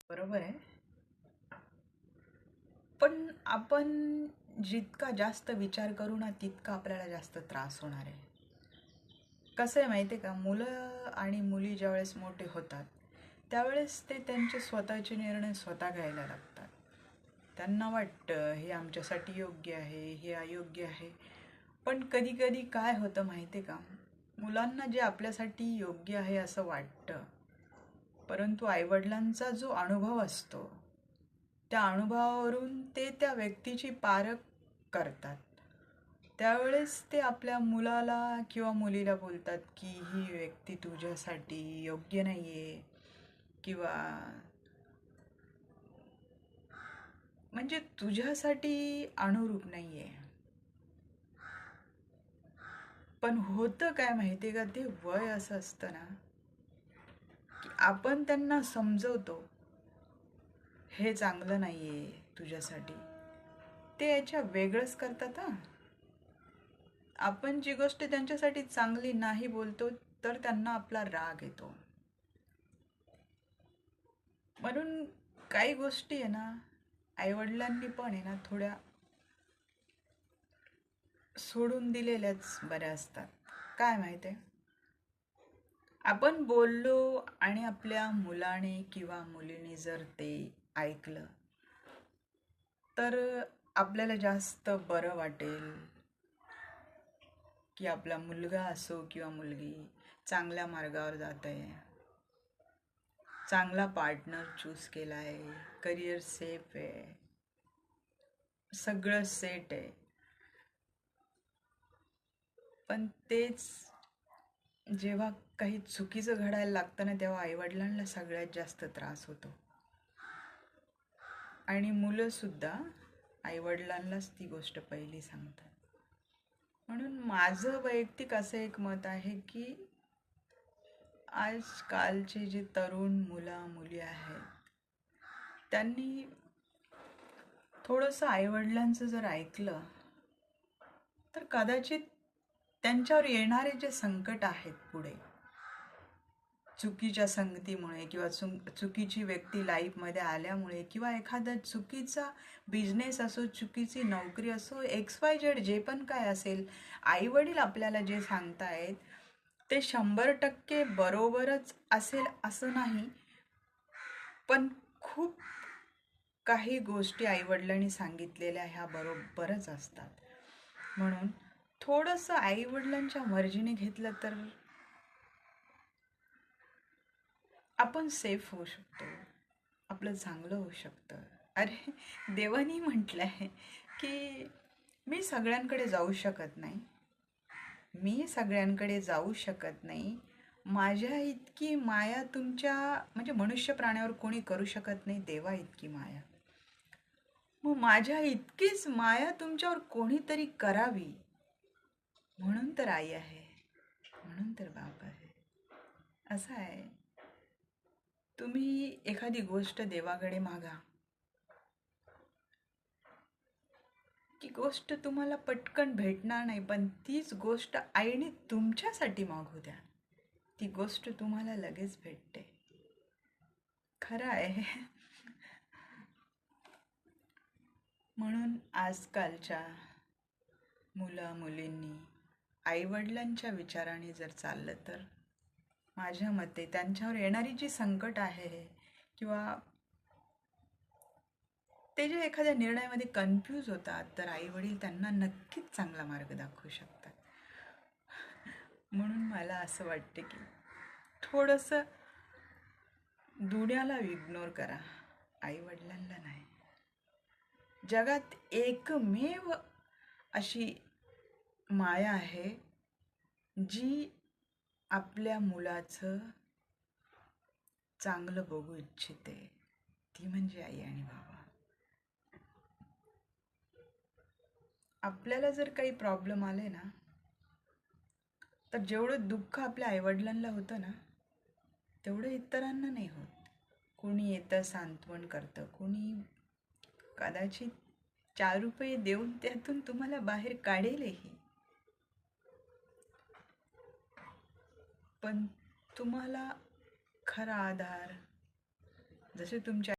बरोबर आहे. पण आपण जितका जास्त विचार करू ना, तितका आपल्याला जास्त त्रास होणार आहे. कसं आहे माहिती आहे का, मुलं आणि मुली ज्यावेळेस मोठे होतात, त्यावेळेस ते त्यांचे स्वतःचे निर्णय स्वतः घ्यायला लागतात. त्यांना वाटतं हे आमच्यासाठी योग्य आहे, हे अयोग्य आहे. पण कधी-कधी काय होतं माहिती आहे का, मुलांना जे आपल्यासाठी योग्य आहे असं वाटतं, परंतु आईवडिलांचा जो अनुभव असतो, त्या अनुभवावरून ते त्या व्यक्तीची पारख करतात. त्यावेळेस ते आपल्या मुलाला किंवा मुलीला बोलतात की ही व्यक्ती तुझ्यासाठी योग्य नाहीये किंवा म्हणजे तुझ्यासाठी अनुरूप नाहीये. पण होतं काय माहितीये का, ते वय असं असतं ना की आपण त्यांना समजवतो हे चांगलं नाहीये तुझ्यासाठी, ते याच्या वेगळंच करतात हा. आपण जी गोष्ट त्यांच्यासाठी चांगली नाही बोलतो तर त्यांना आपला राग येतो. म्हणून काही गोष्टी आहे ना, आईवडिलांनी पण आहे ना थोड्या सोडून दिलेल्याच बऱ्या असतात. काय माहिती आहे, आपण बोललो आणि आपल्या मुलाने किंवा मुलीने जर ते ऐकलं तर आपल्याला जास्त बरं वाटेल की आपला मुलगा असो किंवा मुलगी चांगल्या मार्गावर जात आहे, चांगला पार्टनर चूज केला आहे, करिअर सेफ आहे, सगळं सेट आहे. पण तेच जेव्हा काही चुकीचं घडायला लागतं ना, तेव्हा आईवडिलांना सगळ्यात जास्त त्रास होतो. आणि मुलंसुद्धा आईवडिलांनाच ती गोष्ट पहिली सांगतात. म्हणून माझं वैयक्तिक असं एक मत आहे की आजकालचे जे तरुण मुलं मुली आहेत, त्यांनी थोडंसं आईवडिलांचं जर ऐकलं तर कदाचित त्यांच्यावर येणारे जे संकट आहेत पुढे, चुकीच्या संगतीमुळे किंवा चुकीची व्यक्ती लाईफमध्ये आल्यामुळे किंवा एखादा चुकीचा बिझनेस असो, चुकीची नोकरी असो, XYZ जे पण काय असेल, आईवडील आपल्याला जे सांगतायत ते 100% बरोबरच असेल असं नाही. पण खूप काही गोष्टी आईवडिलांनी सांगितलेल्या ह्या बरोबरच असतात. म्हणून थोडंसं आईवडिलांच्या मर्जीने घेतलं तर आपण सेफ होऊ शकतो, आपलं चांगलं होऊ शकतं. अरे, देवानी म्हटलं आहे की मी सगळ्यांकडे जाऊ शकत नाही, मी सगळ्यांकडे जाऊ शकत नाही, माझ्या इतकी माया तुमच्या म्हणजे मनुष्य प्राण्यावर कोणी करू शकत नाही देवा इतकी माया. मग माझ्या इतकीच माया तुमच्यावर कोणीतरी करावी, म्हणून तर आई आहे, म्हणून तर बाप आहे. असं आहे, तुम्ही एखादी गोष्ट देवाकडे मागा, ती गोष्ट तुम्हाला पटकन भेटणार नाही, पण तीच गोष्ट आईने तुमच्यासाठी मागू द्या, ती गोष्ट तुम्हाला लगेच भेटते. खरं आहे. म्हणून आजकालच्या मुलं मुलींनी आईवडिलांच्या विचाराने जर चाललं तर माझ्या मते त्यांच्यावर येणारी जी संकट आहे किंवा ते जे एखाद्या निर्णयामध्ये कन्फ्यूज होतात, तर आईवडील त्यांना नक्कीच चांगला मार्ग दाखवू शकतात. म्हणून मला असं वाटते की थोडंसं दुनियाला इग्नोर करा, आईवडिलांना नाही. जगात एकमेव अशी माया आहे जी आपल्या मुलाचं चांगलं बघू इच्छिते, ती म्हणजे आई आणि बाबा. आपल्याला जर काही प्रॉब्लेम आले ना, तर जेवढं दुःख आपल्या आईवडिलांना होतं ना, तेवढं इतरांना नाही होत. कोणी येतं सांत्वन करतं, कोणी कदाचित 4 रुपये देऊन त्यातून तुम्हाला बाहेर काढेलही. पण तुम्हाला खरा आधार जसे तुमच्या